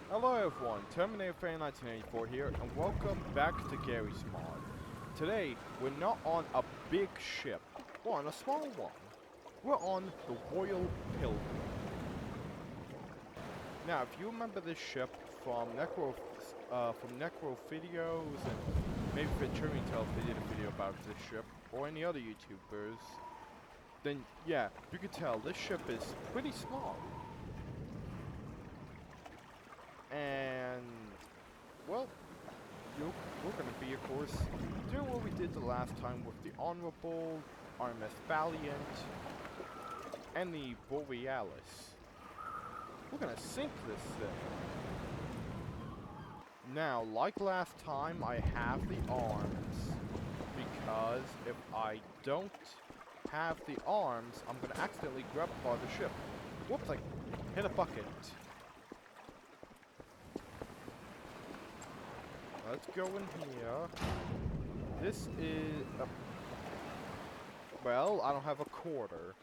Hello everyone, Terminator Fan 1984 here, and welcome back to Garry's Mod. Today, we're not on a big ship, we're on a small one. We're on the Royal Pilgrim. Now, if you remember this ship from Necro videos, and maybe Venturing Tales they did a video about this ship, or any other YouTubers, then yeah, you can tell this ship is pretty small. And, well, we're going to be, of course, doing what we did the last time with the Honorable, RMS Valiant, and the Borealis. We're going to sink this thing. Now, like last time, I have the arms, because if I don't have the arms, I'm going to accidentally grab by the ship. Whoops, I hit a bucket. Let's go in here. This is a... Well, I don't have a quarter.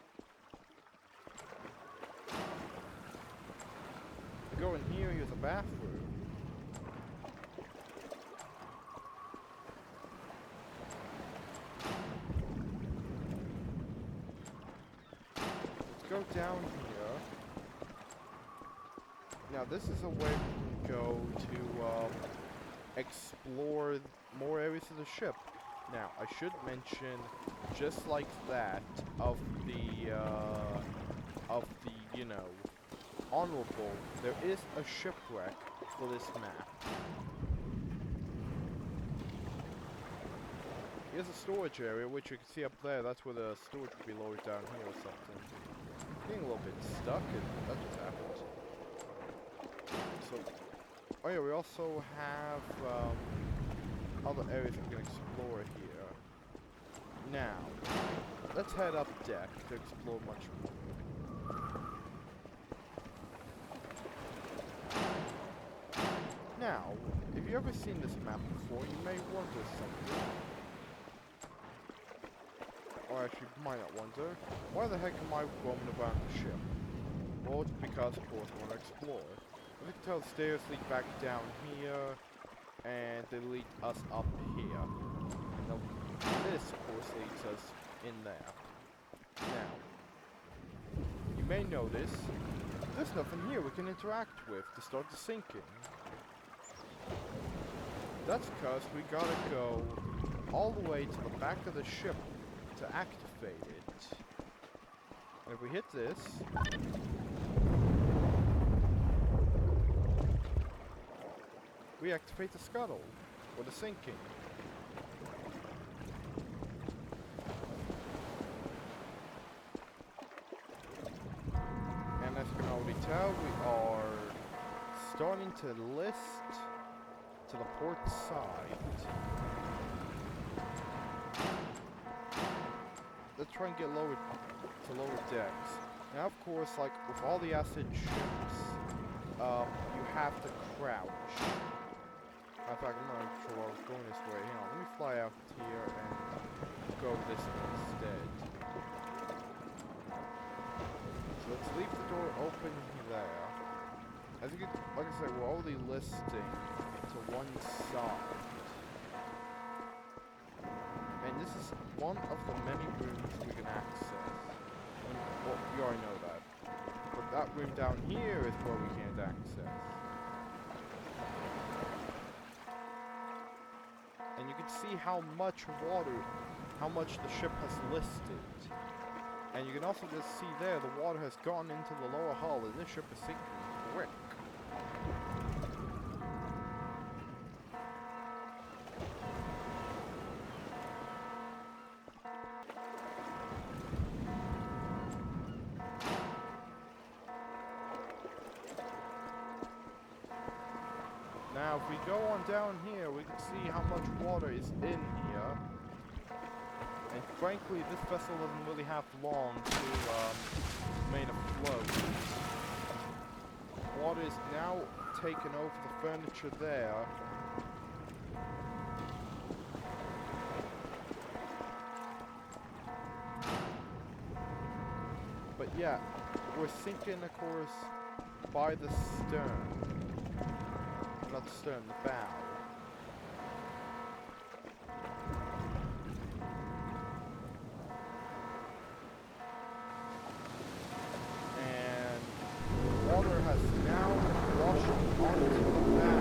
Go in here, here's a bathroom. Let's go down here. Now this is a way we can go to, explore more areas of the ship. Now, I should mention, just like that, of the, you know, Honorable, there is a shipwreck for this map. Here's a storage area, which you can see up there. That's where the storage would be lowered down here or something. Getting a little bit stuck, and that just happened. So, oh yeah, we also have other areas we can explore here. Now, let's head up deck to explore much more. Now, if you've ever seen this map before, you may wonder something. Or actually, you might not wonder, why the heck am I roaming around the ship? Well, it's because, of course, I want to explore. As you can tell, the stairs lead back down here, and they lead us up here. Now, this, of course, leads us in there. Now, you may notice, there's nothing here we can interact with to start the sinking. That's because we gotta go all the way to the back of the ship to activate it. And if we hit this, we activate the scuttle, or the sinking. And as you can already tell, we are starting to list to the port side. Let's try and get lower to lower decks. Now, of course, like with all the acid ships, you have to crouch. In fact, I'm not even sure why I was going this way. Hang on, let me fly out here and go this way instead. So let's leave the door open there. As you can, like I said, we're already listing to one side. And this is one of the many rooms we can access. Well, you already know that. But that room down here is where we can't access. And you can see how much water, how much the ship has listed. And you can also just see there, the water has gone into the lower hull, and this ship is sinking quick. Now, if we go on down here, we can see how much water is in here. And frankly, this vessel doesn't really have long to remain afloat. Water is now taken over the furniture there. But yeah, we're sinking, of course, by the stern. not stern, the bow. And water has now washed onto the bow.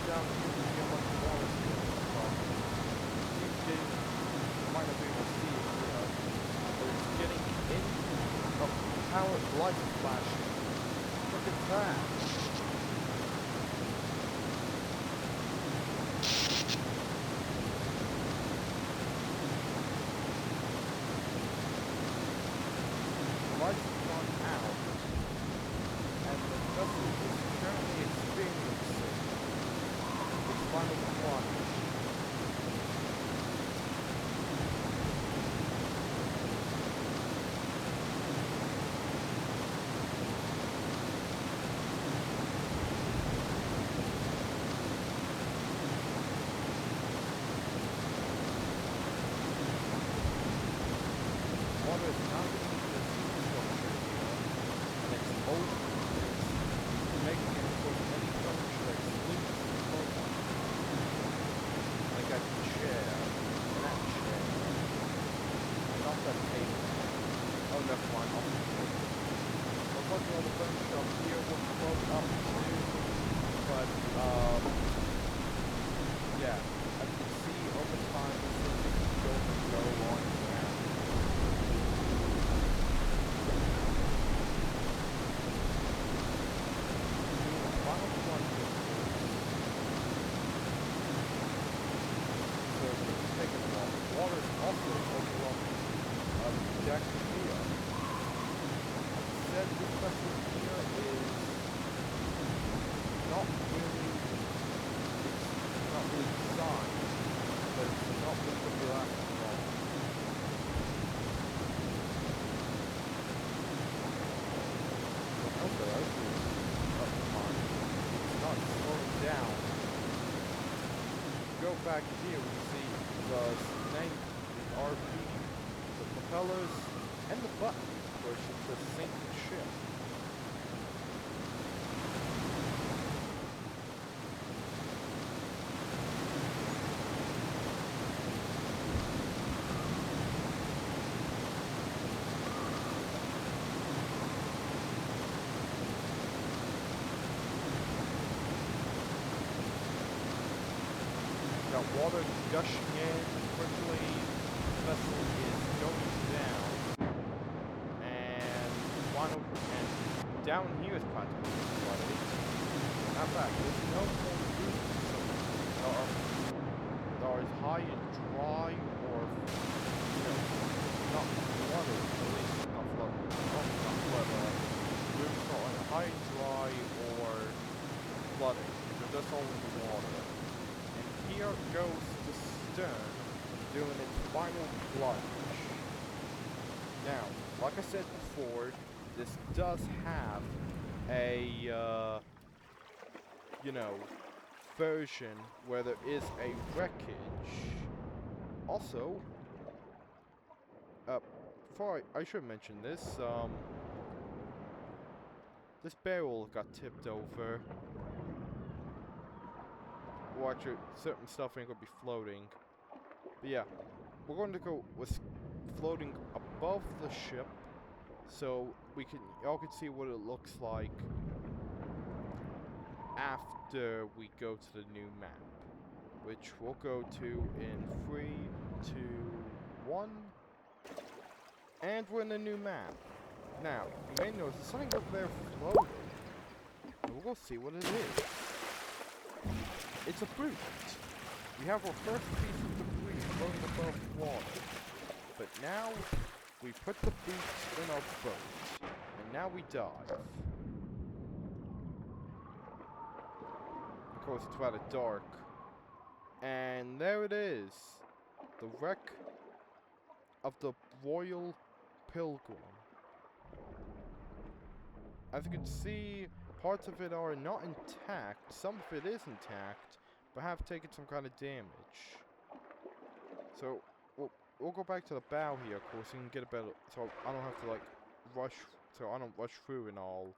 Down here to see how much water is getting from. Seems getting, might not be able to see it here, but it's getting in. Oh, power light is flashing. Look at that. The lights have gone out, and the vessel is currently experiencing final plunge. Water is now getting into the superstructure here, and it's over this, making it, of course, any furniture that sleeps forward. Like that chair, and that chair, and not that table. Oh, never mind, off the table. Looks like all the furniture up here will float up too, but, yeah, as you can see over time, this thing is going to go on down. Doing a final plunge, of course. So it's going to be taking a while. Water is also overwhelming the deck here. Like I said, this vessel here is not really, it's not really designed, but it's not really going to be lasting long. So I hope that everything is up to mine. It's not slowing down. Go back here, we see the snake, the RP, the propellers, and the button we push to sink the ship. Got water gushing in quickly, the vessel is going down, and down here is practically flooded. Not back, there's no more room, so that are as high and dry, or, you know, not flooded, at least not flooded, not flooded, rooms not like high and dry, or flooding, they're just all in the water. Here goes the stern doing its final plunge. Now, like I said before, this does have a, you know, version where there is a wreckage. Also, before I should mention this, this barrel got tipped over. Well, actually, certain stuff ain't gonna be floating. But yeah, we're going to go with floating above the ship, so y'all can see what it looks like after we go to the new map, which we'll go to in 3, 2, 1, and we're in the new map. Now, you may notice there's something over there floating, and we'll go see what it is. It's a boot. We have our first piece of debris floating above water. But now, we put the boot in our boat. And now we dive. Of course, it's rather dark. And there it is. The wreck of the Royal Pilgrim. As you can see, parts of it are not intact. Some of it is intact, but have taken some kind of damage. So, we'll go back to the bow here, of course, and get a better... So I don't have to, like, rush... So I don't rush through and all.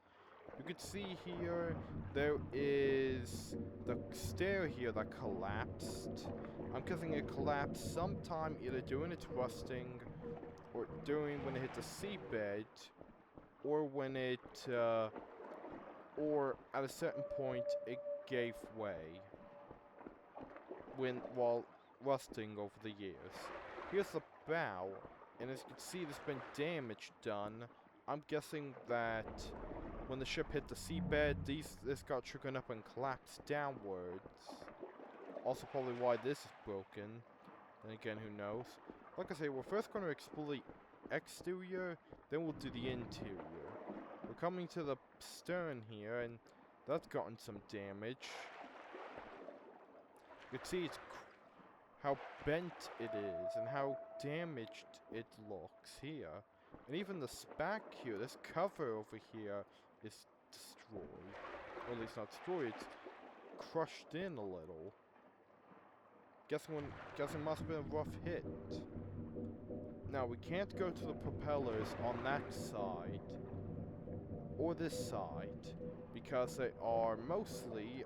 You can see here, there is the stair here that collapsed. I'm guessing it collapsed sometime either during its rusting, or during when it hit the seabed, or when it, or at a certain point it gave way. While rusting over the years. Here's the bow, and as you can see there's been damage done. I'm guessing that when the ship hit the seabed, this got shaken up and collapsed downwards. Also probably why this is broken. Then again, who knows. Like I say, we're first going to explore the exterior, then we'll do the interior. We're coming to the stern here, and that's gotten some damage. You can see how bent it is and how damaged it looks here. And even the spack here, this cover over here, is destroyed. Or at least not destroyed, it's crushed in a little. Guessing must have been a rough hit. Now, we can't go to the propellers on that side, or this side, because they are mostly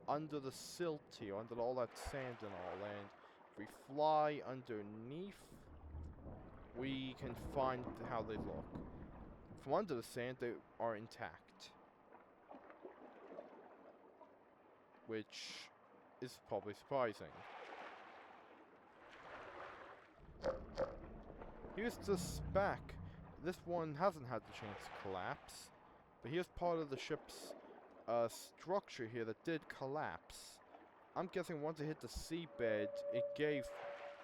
under the silt here, under all that sand and all, and if we fly underneath, we can find how they look. From under the sand, they are intact. Which is probably surprising. Here's the spack. This one hasn't had the chance to collapse, but here's part of the ship's structure here that did collapse. I'm guessing once it hit the seabed, it gave...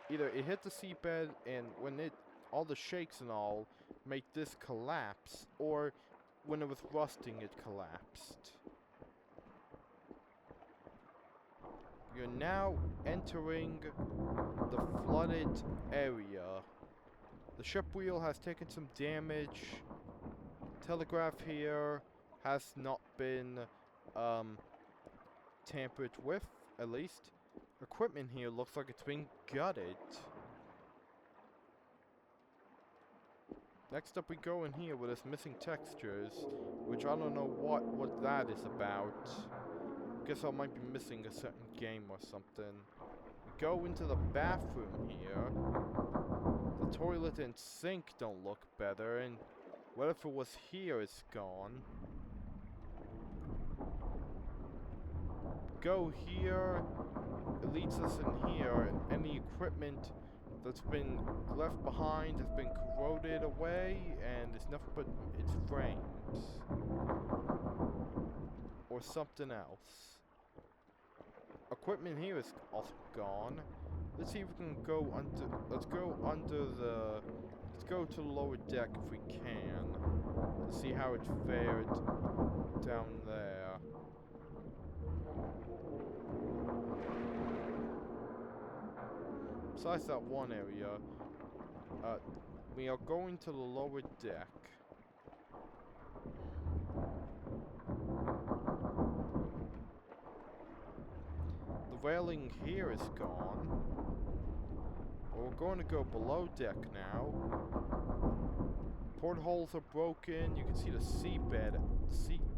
Either it hit the seabed and when all the shakes and all made this collapse, or when it was rusting it collapsed. You're now entering the flooded area. The ship wheel has taken some damage. Telegraph here has not been tampered with, at least. Equipment here looks like it's been gutted. Next up we go in here with this missing textures, which I don't know what that is about. Guess I might be missing a certain game or something. We go into the bathroom here. The toilet and sink don't look better, and whatever was here is gone. Go here. It leads us in here, and any equipment that's been left behind has been corroded away, and it's nothing but its frames. Or something else. Equipment here is also gone. Let's see if we can go under... Let's go to the lower deck if we can. To see how it fared down there. Besides that one area, we are going to the lower deck. The railing here is gone. But we're going to go below deck now. Portholes are broken. You can see the seabed.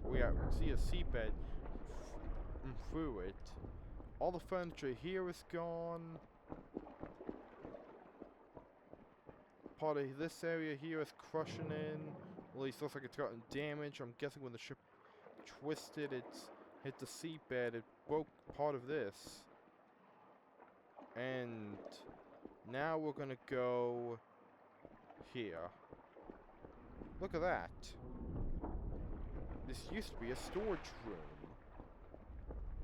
We see a seabed through it. All the furniture here is gone. Part of this area here is crushing in. At least looks like it's gotten damage. I'm guessing when the ship twisted, it's hit the seabed. It broke part of this. And now we're gonna go here. Look at that. This used to be a storage room.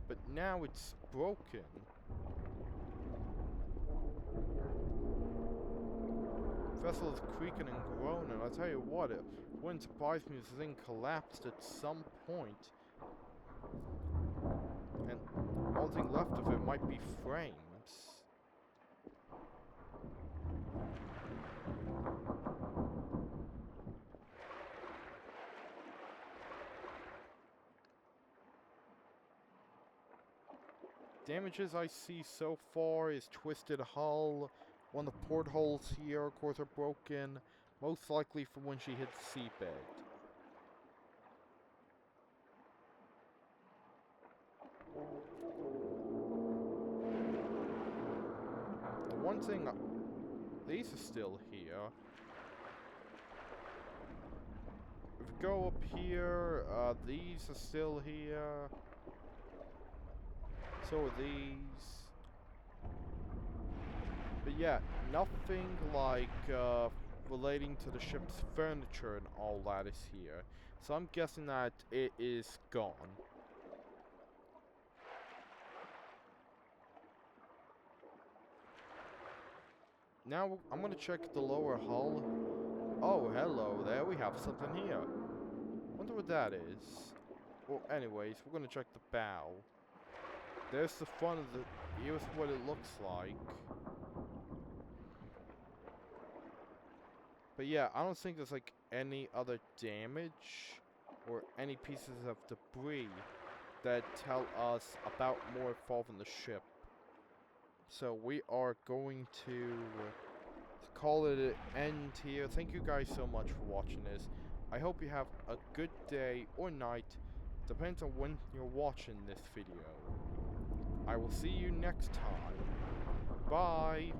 But now it's broken. Vessel is creaking and groaning. I'll tell you what, it wouldn't surprise me if this thing collapsed at some point. And all thing left of it might be frames. damages I see so far is twisted hull. One of the portholes here, of course, are broken. Most likely from when she hit the seabed. The one thing... these are still here. If we go up here, these are still here. So are these. But yeah, nothing like relating to the ship's furniture and all that is here. So I'm guessing that it is gone. Now I'm gonna check the lower hull. Oh, hello there, we have something here. Wonder what that is. Well, anyways, we're gonna check the bow. There's the front of the... here's what it looks like. But yeah, I don't think there's like any other damage or any pieces of debris that tell us about more involved in the ship. So we are going to call it an end here. Thank you guys so much for watching this. I hope you have a good day or night, depends on when you're watching this video. I will see you next time. Bye!